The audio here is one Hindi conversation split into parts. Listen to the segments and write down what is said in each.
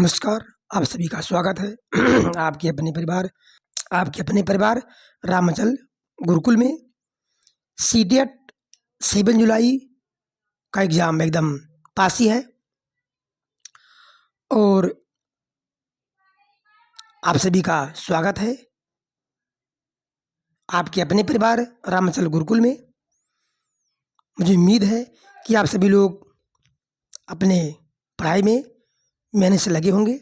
नमस्कार, आप सभी का स्वागत है आपके अपने परिवार रामाचल गुरुकुल में। सीटेट 7 जुलाई का एग्ज़ाम एकदम पास ही है और आप सभी का स्वागत है आपके अपने परिवार रामाचल गुरुकुल में। मुझे उम्मीद है कि आप सभी लोग अपने पढ़ाई में मेहनत से लगे होंगे।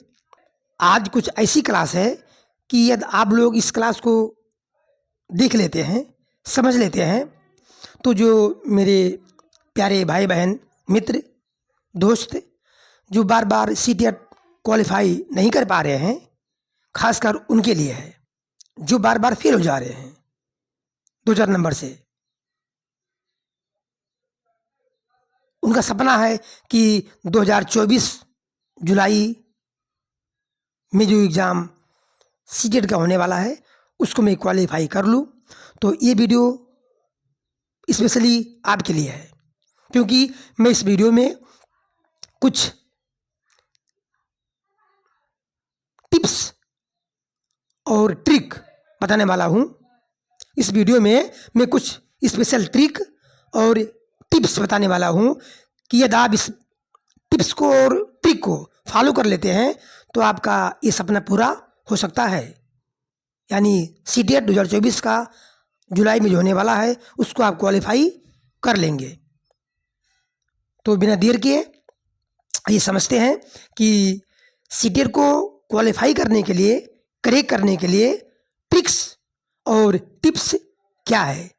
आज कुछ ऐसी क्लास है कि यदि आप लोग इस क्लास को देख लेते हैं, समझ लेते हैं, तो जो मेरे प्यारे भाई बहन मित्र दोस्त जो बार बार सीटेट क्वालिफाई नहीं कर पा रहे हैं, खासकर उनके लिए है जो बार बार फेल हो जा रहे हैं 2-4 नंबर से। उनका सपना है कि 2024 जुलाई में जो एग्ज़ाम सीटेट का होने वाला है उसको मैं क्वालिफाई कर लूँ। तो ये वीडियो स्पेशली आपके लिए है, क्योंकि मैं इस वीडियो में कुछ टिप्स और ट्रिक बताने वाला हूँ। इस वीडियो में मैं कुछ स्पेशल ट्रिक और टिप्स बताने वाला हूँ कि यदि आप इस टिप्स को और ट्रिक को फॉलो कर लेते हैं तो आपका ये सपना पूरा हो सकता है। यानी सीटेट 2024 का जुलाई में जो होने वाला है उसको आप क्वालिफाई कर लेंगे। तो बिना देर के ये समझते हैं कि सीटेट को क्वालिफाई करने के लिए, क्रैक करने के लिए ट्रिक्स और टिप्स क्या है,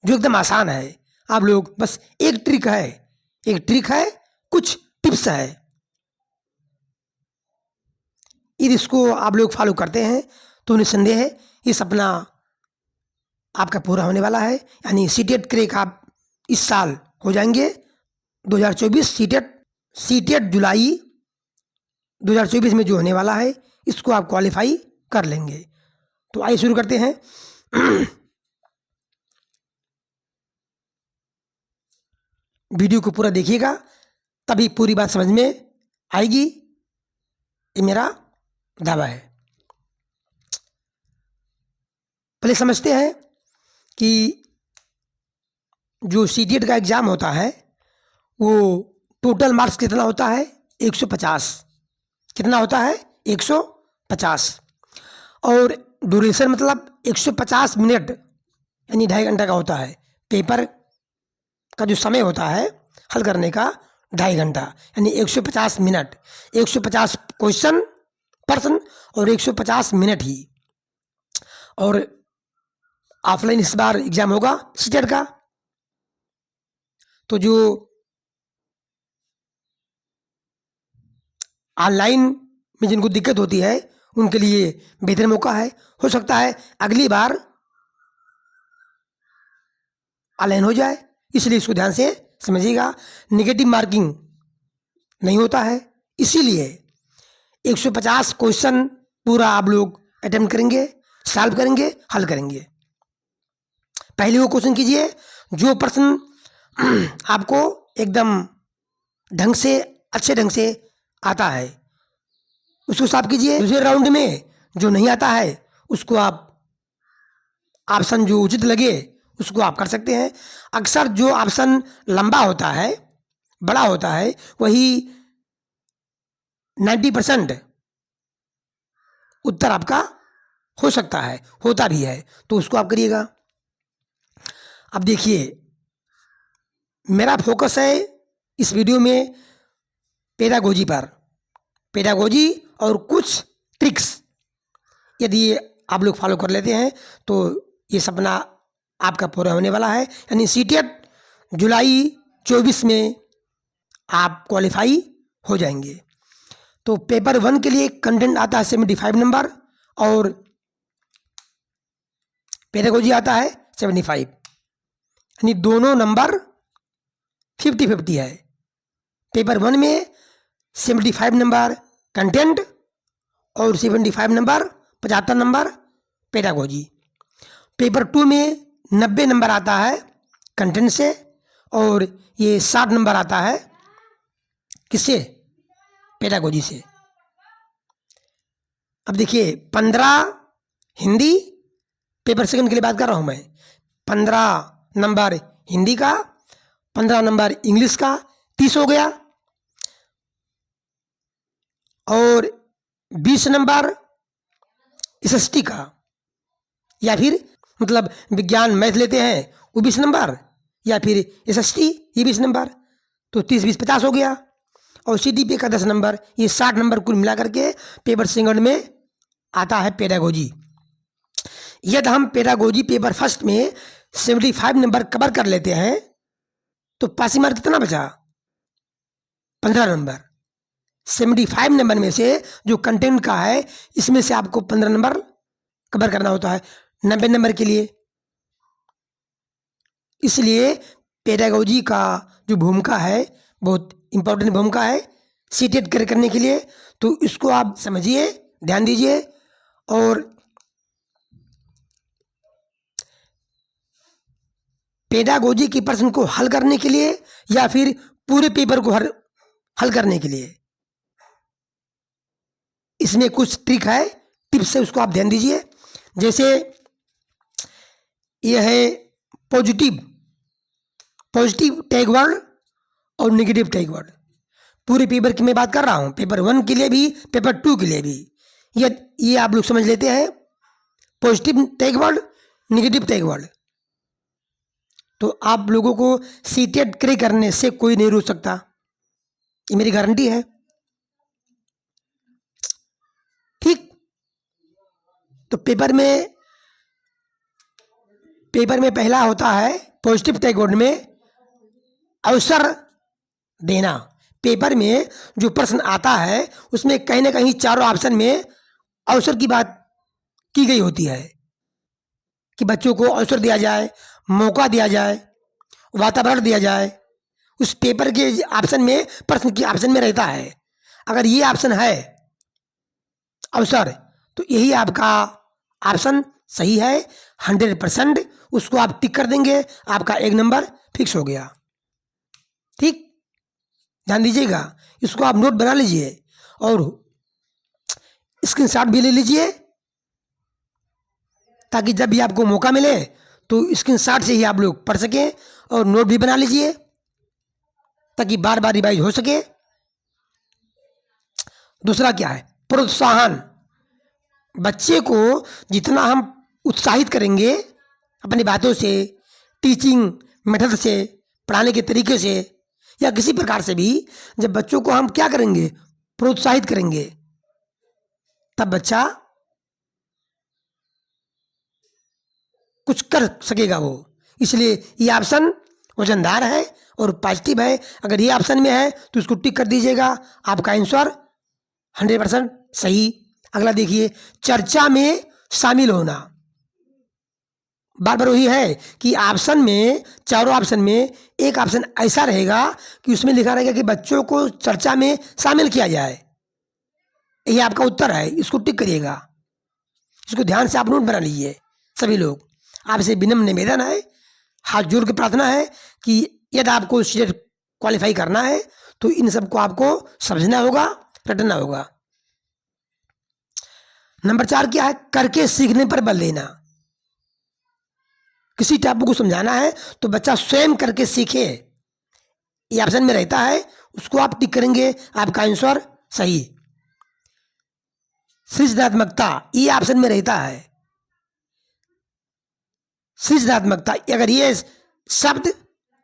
जो एकदम आसान है। आप लोग बस एक ट्रिक है, कुछ टिप्स है, यदि इसको आप लोग फॉलो करते हैं तो निस्संदेह है ये सपना आपका पूरा होने वाला है। यानी सीटेट क्रैक आप इस साल हो जाएंगे। 2024 सीटेट जुलाई 2024 में जो होने वाला है इसको आप क्वालिफाई कर लेंगे। तो आइए शुरू करते हैं। वीडियो को पूरा देखिएगा तभी पूरी बात समझ में आएगी, ये मेरा दावा है। पहले समझते हैं कि जो सीटेट का एग्ज़ाम होता है वो टोटल मार्क्स कितना होता है? 150। कितना होता है? 150। और ड्यूरेशन मतलब 150 मिनट यानी 2.5 घंटा का होता है। पेपर का जो समय होता है हल करने का 2.5 घंटा, यानी 150 मिनट, 150 क्वेश्चन पर्सन और 150 मिनट ही। और ऑफलाइन इस बार एग्जाम होगा सीटेट का। तो जो ऑनलाइन में जिनको दिक्कत होती है उनके लिए बेहतर मौका है। हो सकता है अगली बार ऑनलाइन हो जाए, इसलिए इसको ध्यान से समझिएगा। नेगेटिव मार्किंग नहीं होता है, इसीलिए 150 क्वेश्चन पूरा आप लोग अटेम्प्ट करेंगे, सॉल्व करेंगे, हल करेंगे। पहले वो क्वेश्चन कीजिए जो प्रश्न आपको एकदम ढंग से, अच्छे ढंग से आता है उसको सॉल्व कीजिए। दूसरे राउंड में जो नहीं आता है उसको आप ऑप्शन जो उचित लगे उसको आप कर सकते हैं। अक्सर जो ऑप्शन लंबा होता है, बड़ा होता है, वही 90% उत्तर आपका हो सकता है, होता भी है, तो उसको आप करिएगा। अब देखिए मेरा फोकस है इस वीडियो में पेडागोजी पर, पेडागोजी और कुछ ट्रिक्स यदि आप लोग फॉलो कर लेते हैं तो ये सपना आपका पूरा होने वाला है। यानी सीटेट जुलाई 24 में आप क्वालिफाई हो जाएंगे। तो पेपर 1 के लिए कंटेंट आता है 75 नंबर और पेडागोजी आता है 75, यानी दोनों नंबर 50-50 है। पेपर 1 में 75 नंबर कंटेंट और 75 नंबर 75 नंबर पेडागोजी। पेपर 2 में 90 नंबर आता है कंटेंट से और ये 60 नंबर आता है किससे? पेडागोजी से। अब देखिए 15 हिंदी, पेपर सेकंड के लिए बात कर रहा हूँ मैं, 15 नंबर हिंदी का, 15 नंबर इंग्लिश का, 30 हो गया। और 20 नंबर एसएसटी का, या फिर मतलब विज्ञान मैथ लेते हैं वो 20 नंबर, या फिर एसएसटी ये 20 नंबर, तो 30 20 50 हो गया। और सीडीपी का 10 नंबर, ये 60 नंबर कुल मिला करके पेपर सेकंड में आता है पेडागोजी। यदि हम पेडागोजी पेपर फर्स्ट में 75 नंबर कवर कर लेते हैं तो पासिंग मार्क कितना बचा? 15 नंबर। 75 नंबर में से जो कंटेंट का है इसमें से आपको 15 नंबर कवर करना होता है 90 नंबर के लिए। इसलिए पेडागोजी का जो भूमिका है बहुत इंपॉर्टेंट भूमिका है सीटेट करने के लिए, तो इसको आप समझिए, ध्यान दीजिए। और पेडागोजी के प्रश्न को हल करने के लिए या फिर पूरे पेपर को हल करने के लिए इसमें कुछ ट्रिक है, टिप्स है, उसको आप ध्यान दीजिए। जैसे यह है पॉजिटिव टैग वर्ड और नेगेटिव टैग वर्ड। पूरे पेपर की मैं बात कर रहा हूं, पेपर 1 के लिए भी, पेपर 2 के लिए भी। ये आप लोग समझ लेते हैं, positive tag word, negative tag word. तो आप लोगों को सीटेट क्रैक करने से कोई नहीं रोक सकता, ये मेरी गारंटी है। ठीक, तो पेपर में पहला होता है पॉजिटिव टैग वर्ड में अवसर देना। पेपर में जो प्रश्न आता है उसमें कहीं ना कहीं चारों ऑप्शन में अवसर की बात की गई होती है कि बच्चों को अवसर दिया जाए, मौका दिया जाए, वातावरण दिया जाए। उस पेपर के ऑप्शन में, प्रश्न के ऑप्शन में रहता है, अगर ये ऑप्शन है अवसर, तो यही आपका ऑप्शन सही है 100%। उसको आप टिक कर देंगे, आपका 1 नंबर फिक्स हो गया। ठीक, ध्यान दीजिएगा, इसको आप नोट बना लीजिए और स्क्रीनशॉट भी ले लीजिए, ताकि जब भी आपको मौका मिले तो स्क्रीनशॉट से ही आप लोग पढ़ सकें। और नोट भी बना लीजिए ताकि बार बार रिवाइज हो सके। दूसरा क्या है? प्रोत्साहन। बच्चे को जितना हम उत्साहित करेंगे अपनी बातों से, टीचिंग मेथड से, पढ़ाने के तरीके से, या किसी प्रकार से भी, जब बच्चों को हम क्या करेंगे, प्रोत्साहित करेंगे, तब बच्चा कुछ कर सकेगा वो। इसलिए ये ऑप्शन वजनदार है और पॉजिटिव है। अगर ये ऑप्शन में है तो उसको टिक कर दीजिएगा, आपका आंसर 100% सही। अगला देखिए, चर्चा में शामिल होना। बार बार वही है कि ऑप्शन में, चारों ऑप्शन में एक ऑप्शन ऐसा रहेगा कि उसमें लिखा रहेगा कि बच्चों को चर्चा में शामिल किया जाए। ये आपका उत्तर है, इसको टिक करिएगा। इसको ध्यान से आप नोट बना लीजिए सभी लोग। आपसे विनम्र निवेदन है, हाथ जोड़ के प्रार्थना है कि यदि आपको सीटेट क्वालिफाई करना है तो इन सबको आपको समझना होगा, रटना होगा। नंबर 4 क्या है? करके सीखने पर बल देना। किसी टॉपिक को समझाना है तो बच्चा स्वयं करके सीखे, ये ऑप्शन में रहता है, उसको आप टिक करेंगे, आपका आंसर सही। सृजनात्मकता, ये ऑप्शन में रहता है। सृजनात्मकता, अगर ये शब्द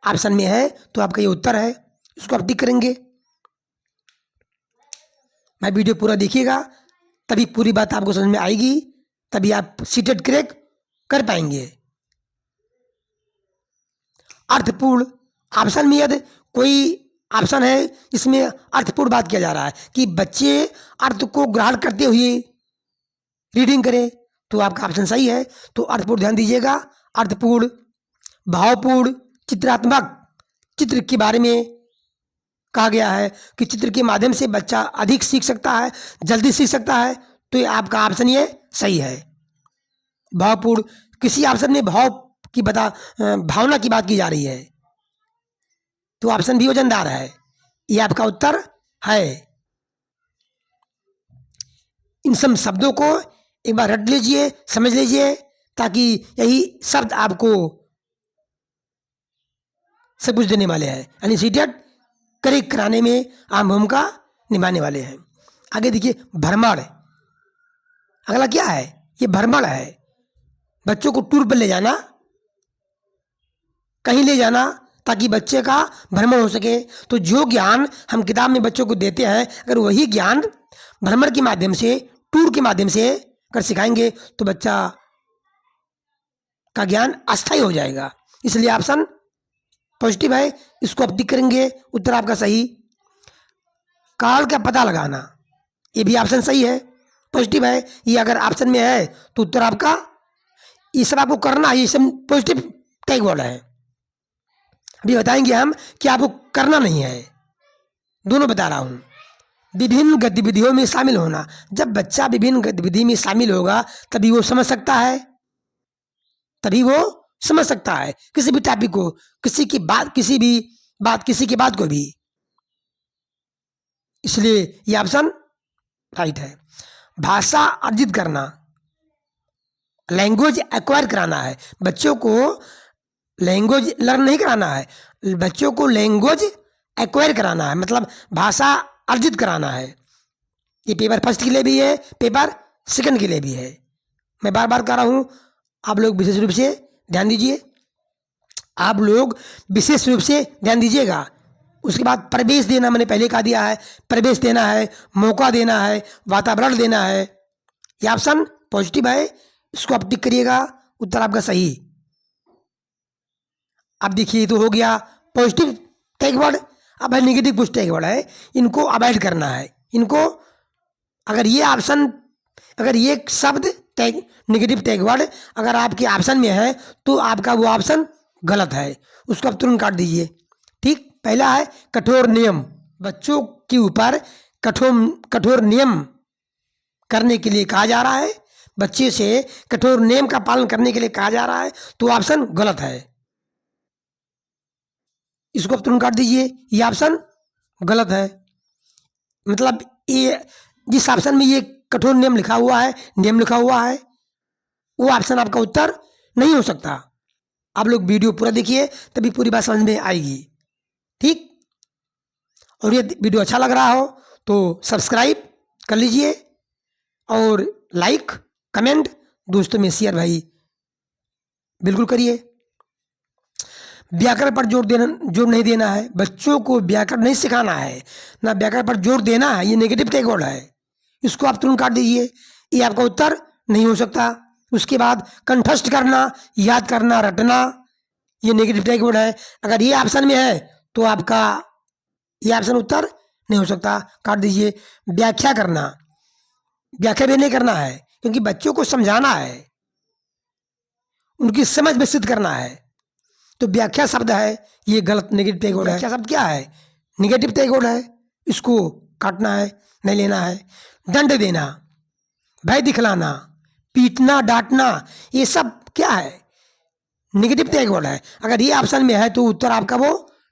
ऑप्शन में है तो आपका ये उत्तर है, इसको आप टिक करेंगे। मैं वीडियो पूरा देखिएगा, तभी पूरी बात आपको समझ में आएगी, तभी आप सीटेट क्रैक कर पाएंगे। अर्थपूर्ण, ऑप्शन में यदि कोई ऑप्शन है इसमें अर्थपूर्ण बात किया जा रहा है कि बच्चे अर्थ को ग्रहण करते हुए रीडिंग करें, तो आपका ऑप्शन सही है। तो अर्थपूर्ण ध्यान दीजिएगा, अर्थपूर्ण, भावपूर्ण, चित्रात्मक। चित्र के बारे में कहा गया है कि चित्र के माध्यम से बच्चा अधिक सीख सकता है, जल्दी सीख सकता है, तो ये आपका ऑप्शन ये सही है। भावपूर्ण, किसी ऑप्शन में भावना की बात की जा रही है, तो ऑप्शन भी वजनदार है, ये आपका उत्तर है। इन सब शब्दों को एक बार रट लीजिए, समझ लीजिए, ताकि यही शब्द आपको सब कुछ देने वाले हैं, यानी सीटेट करेक्ट कराने में अहम भूमिका निभाने वाले हैं। आगे देखिए भ्रमण, अगला क्या है? ये भ्रमण है, बच्चों को टूर पर ले जाना, कहीं ले जाना ताकि बच्चे का भ्रमण हो सके। तो जो ज्ञान हम किताब में बच्चों को देते हैं, अगर वही ज्ञान भ्रमण के माध्यम से, टूर के माध्यम से अगर सिखाएंगे तो बच्चा का ज्ञान अस्थायी हो जाएगा। इसलिए ऑप्शन पॉजिटिव है, इसको आप टिक करेंगे, उत्तर आपका सही। कारण का पता लगाना, ये भी ऑप्शन सही है, पॉजिटिव है। ये अगर ऑप्शन में है तो उत्तर आपका, ये सब आपको करना है, ये सब पॉजिटिव टैग वर्ड है। अभी बताएंगे हम कि आपको करना नहीं है, दोनों बता रहा हूं। विभिन्न गतिविधियों में शामिल होना, जब बच्चा विभिन्न गतिविधि में शामिल होगा तभी वो समझ सकता है, तभी वो समझ सकता है किसी भी टॉपिक को, किसी की बात, किसी भी बात, किसी की बात को भी। इसलिए ये ऑप्शन राइट है। भाषा अर्जित करना, लैंग्वेज एक्वायर कराना है, बच्चों को लैंग्वेज लर्न नहीं कराना है, बच्चों को लैंग्वेज एक्वायर कराना है, मतलब भाषा अर्जित कराना है। ये पेपर फर्स्ट के लिए भी है, पेपर सेकंड के लिए भी है। मैं बार बार कह रहा हूं, आप लोग विशेष रूप से ध्यान दीजिए, आप लोग विशेष रूप से ध्यान दीजिएगा। उसके बाद प्रवेश देना, मैंने पहले कहा दिया है, प्रवेश देना है, मौका देना है, वातावरण देना है। ये ऑप्शन पॉजिटिव है, इसको आप टिक करिएगा, उत्तर आपका सही। अब देखिए तो हो गया पॉजिटिव टैग वर्ड। अब है निगेटिव कुछ टैग वर्ड है, इनको अवॉइड करना है। इनको अगर ये ऑप्शन, अगर ये शब्द टैग निगेटिव टैग वर्ड अगर आपके ऑप्शन में है तो आपका वो ऑप्शन गलत है, उसको आप तुरंत काट दीजिए। ठीक, पहला है कठोर नियम, बच्चों के ऊपर कठोर नियम करने के लिए कहा जा रहा है, बच्चे से कठोर नियम का पालन करने के लिए कहा जा रहा है, तो ऑप्शन गलत है, इसको आप तुरंत काट दीजिए, ये ऑप्शन गलत है। मतलब ये जिस ऑप्शन में ये कठोर नियम लिखा हुआ है, नियम लिखा हुआ है, वो ऑप्शन आपका उत्तर नहीं हो सकता। आप लोग वीडियो पूरा देखिए, तभी पूरी बात समझ में आएगी। ठीक, और ये वीडियो अच्छा लग रहा हो तो सब्सक्राइब कर लीजिए, और लाइक कमेंट दोस्तों में शेयर भाई बिल्कुल करिए। व्याकरण पर जोर नहीं देना है, बच्चों को व्याकरण नहीं सिखाना है, ना व्याकरण पर जोर देना है, ये नेगेटिव टैग वर्ड है, इसको आप तुरंत काट दीजिए, ये आपका उत्तर नहीं हो सकता। उसके बाद कंठस्थ करना, याद करना, रटना, ये नेगेटिव टैग वर्ड है, अगर ये ऑप्शन में है तो आपका ये ऑप्शन उत्तर नहीं हो सकता, काट दीजिए। व्याख्या करना, व्याख्या भी नहीं करना है, क्योंकि बच्चों को समझाना है, उनकी समझ विकसित करना है, तो व्याख्या शब्द है, ये गलत नेगेटिव टैग वर्ड है। व्याख्या शब्द क्या है? नेगेटिव टैग वर्ड है, इसको काटना है, नहीं लेना है। दंड देना, भय दिखलाना, पीटना, डांटना, ये सब क्या है? नेगेटिव टैग वर्ड है। अगर ये ऑप्शन में है तो उत्तर आपका वो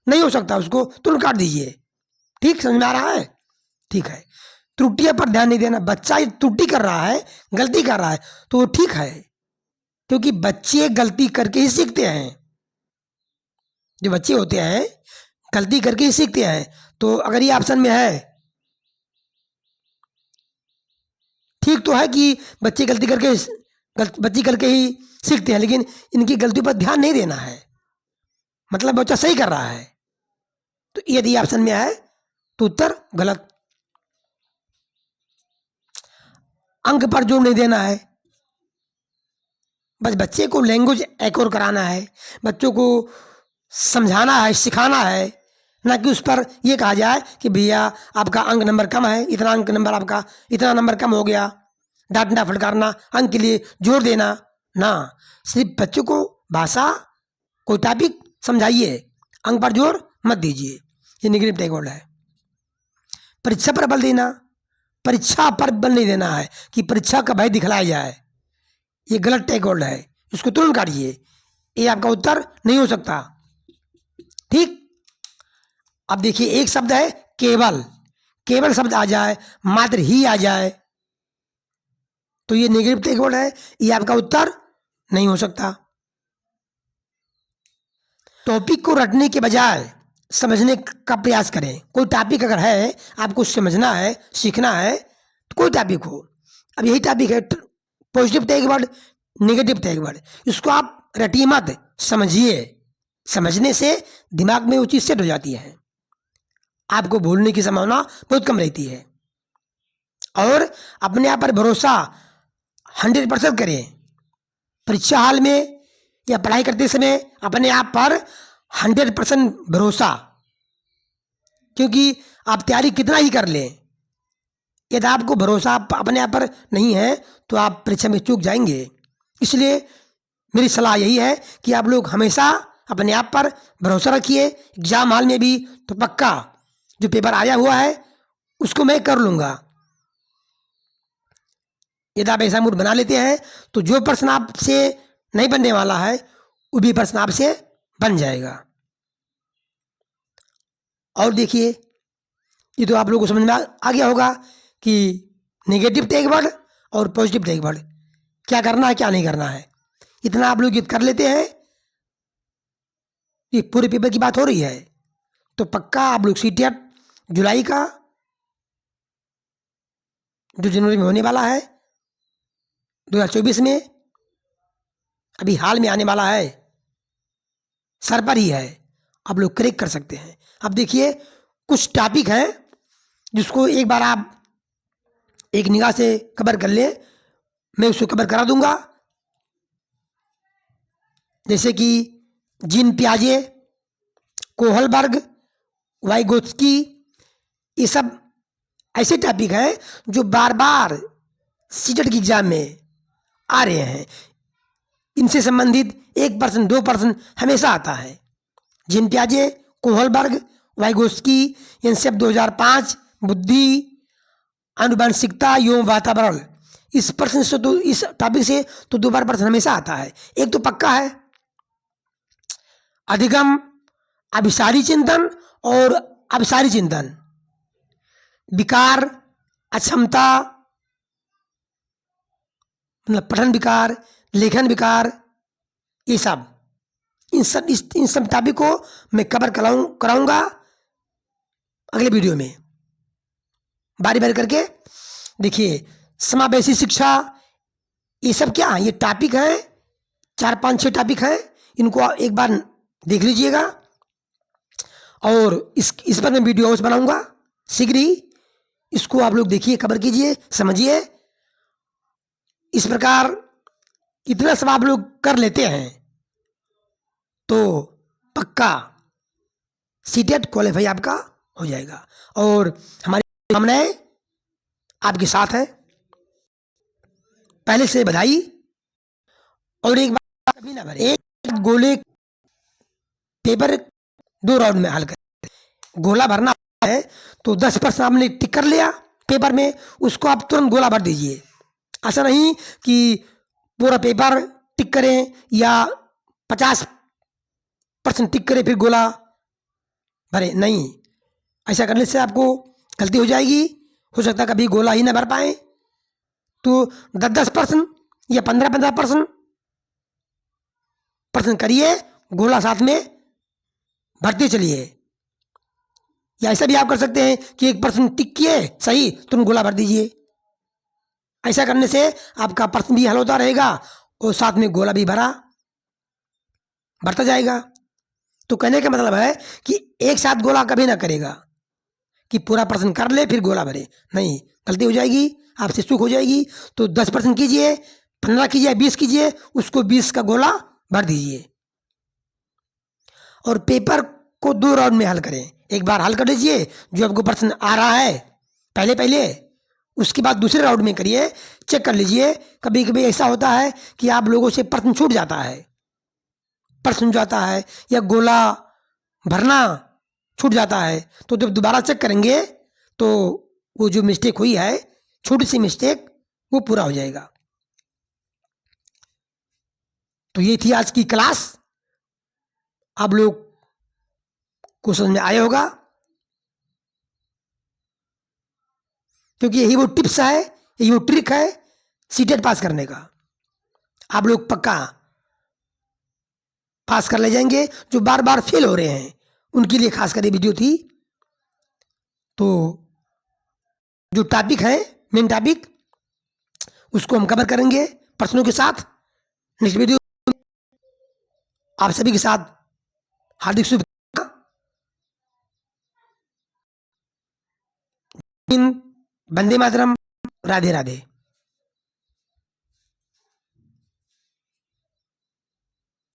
नहीं हो सकता, उसको तुरंत काट दीजिए। ठीक, समझ में आ रहा है? ठीक है। त्रुटियों पर ध्यान नहीं देना, बच्चा त्रुटि कर रहा है, गलती कर रहा है तो वो ठीक है, क्योंकि बच्चे गलती करके ही सीखते हैं, जो बच्चे होते हैं गलती करके ही सीखते हैं। तो अगर ये ऑप्शन में है, ठीक तो है कि बच्चे गलती करके ही सीखते हैं, लेकिन इनकी गलती पर ध्यान नहीं देना है, मतलब बच्चा सही कर रहा है, तो यदि ऑप्शन में है तो उत्तर गलत। अंक पर जोर नहीं देना है, बस बच्चे को लैंग्वेज एक्वायर कराना है, बच्चों को समझाना है, सिखाना है, ना कि उस पर यह कहा जाए कि भैया आपका अंक नंबर कम है, इतना अंक नंबर आपका, इतना नंबर कम हो गया, डांटना फटकारना, अंक के लिए जोर देना ना। सिर्फ बच्चों को भाषा, कोई टॉपिक समझाइए, अंक पर जोर मत दीजिए, ये नेगेटिव टैग वर्ड है। परीक्षा पर बल देना, परीक्षा पर बल नहीं देना है कि परीक्षा का भय दिखलाया जाए, ये गलत टैग वर्ड है, इसको तुरंत काटिए, ये आपका उत्तर नहीं हो सकता। ठीक, अब देखिए एक शब्द है केवल, केवल शब्द आ जाए, मात्र ही आ जाए, तो ये नेगेटिव टेक वर्ड है, ये आपका उत्तर नहीं हो सकता। टॉपिक को रटने के बजाय समझने का प्रयास करें। कोई टॉपिक अगर है, आपको समझना है, सीखना है, तो कोई टॉपिक हो, अब यही टॉपिक है positive tag word, negative tag word, इसको आप रटिए मत, समझिए। समझने से दिमाग में वो चीज़ सेट हो जाती है, आपको भूलने की संभावना बहुत कम रहती है। और अपने आप पर भरोसा 100% करें। परीक्षा हाल में या पढ़ाई करते समय अपने आप पर 100% भरोसा, क्योंकि आप तैयारी कितना ही कर लें, यदि आपको भरोसा अपने आप पर नहीं है तो आप परीक्षा में चूक जाएंगे। इसलिए मेरी सलाह यही है कि आप लोग हमेशा अपने आप पर भरोसा रखिए। एग्जाम हॉल में भी तो पक्का जो पेपर आया हुआ है उसको मैं कर लूँगा। यदि आप ऐसा मूड बना लेते हैं तो जो प्रश्न आपसे नहीं बनने वाला है वो भी प्रश्न आपसे बन जाएगा। और देखिए, ये तो आप लोगों को समझ में आ गया होगा कि नेगेटिव टैग वर्ड और पॉजिटिव टैग वर्ड क्या करना है, क्या नहीं करना है। इतना आप लोग कर लेते हैं, ये पूरे पेपर की बात हो रही है, तो पक्का आप लोग सीटेट जुलाई का जो जनवरी में होने वाला है 2024 में, अभी हाल में आने वाला है, सर पर ही है, आप लोग क्रैक कर सकते हैं। अब देखिए, कुछ टॉपिक है जिसको एक बार आप एक निगाह से कवर कर ले, मैं उसको कवर करा दूंगा। जैसे कि जीन पियाजे, कोहलबर्ग, वाइगोत्स्की, ये सब ऐसे टॉपिक हैं जो बार बार सीटेट की एग्जाम में आ रहे हैं। इनसे संबंधित 1% 2% हमेशा आता है। जीन पियाजे, कोहलबर्ग, वाइगोत्स्की, इन सब 2005, बुद्धि, आनुवंशिकता एवं वातावरण, इस प्रश्न से तो, इस टॉपिक से तो 2 बार प्रश्न हमेशा आता है। एक तो पक्का है अधिगम, अभिसारी चिंतन और अभिसारी चिंतन, विकार, अक्षमता, मतलब पठन विकार, लेखन विकार, ये सब, इन सब टॉपिक को मैं कवर कराऊंगा अगले वीडियो में, बारी बारी करके। देखिए, समावेशी शिक्षा, ये सब क्या है, ये टॉपिक है, 4 5 6 टॉपिक है, इनको एक बार देख लीजिएगा। और इस पर मैं वीडियो बनाऊंगा शीघ्र ही, इसको आप लोग देखिए, कवर कीजिए, समझिए। इस प्रकार इतना सब आप लोग कर लेते हैं तो पक्का सीटेट क्वालिफाई आपका हो जाएगा। और हमारी कामनाएं आपके साथ है, पहले से बधाई। और एक बात कभी ना भरे, एक गोले पेपर 2 राउंड में हल कर, गोला भरना है तो 10 प्रश्न आपने टिक कर लिया पेपर में, उसको आप तुरंत गोला भर दीजिए। ऐसा नहीं कि पूरा पेपर टिक करें या 50% टिक करें फिर गोला भरे, नहीं। ऐसा करने से आपको गलती हो जाएगी, हो सकता है कभी गोला ही ना भर पाए। तो 10% या 15% प्रश्न करिए, गोला साथ में भरते चलिए। या ऐसा भी आप कर सकते हैं कि 1% टिक किए सही, तुरंत गोला भर दीजिए। ऐसा करने से आपका प्रश्न भी हल होता रहेगा और साथ में गोला भी भरता जाएगा। तो कहने का मतलब है कि एक साथ गोला कभी ना करेगा कि पूरा प्रश्न कर ले फिर गोला भरे, नहीं, गलती हो जाएगी, आपसे चूक हो जाएगी। तो 10% कीजिए, 15 कीजिए, 20 कीजिए, उसको 20 का गोला भर दीजिए। और पेपर को 2 राउंड में हल करें, एक बार हल कर लीजिए जो आपको प्रश्न आ रहा है पहले, उसके बाद दूसरे राउंड में करिए, चेक कर लीजिए। कभी कभी ऐसा होता है कि आप लोगों से प्रश्न छूट जाता है, प्रश्न जो आता है या गोला भरना छूट जाता है, तो जब दोबारा चेक करेंगे तो वो जो मिस्टेक हुई है, छोटी सी मिस्टेक, वो पूरा हो जाएगा। तो ये थी आज की क्लास, आप लोग को समझ में आया होगा, क्योंकि यही वो टिप्स है, यही वो ट्रिक है सीटेट पास करने का। आप लोग पक्का पास कर ले जाएंगे। जो बार बार फेल हो रहे हैं उनके लिए खास कर ये वीडियो थी। तो जो टॉपिक है, मेन टॉपिक, उसको हम कवर करेंगे प्रश्नों के साथ नेक्स्ट वीडियो। आप सभी के साथ हार्दिक शुभकामना। वंदे मातरम। राधे राधे।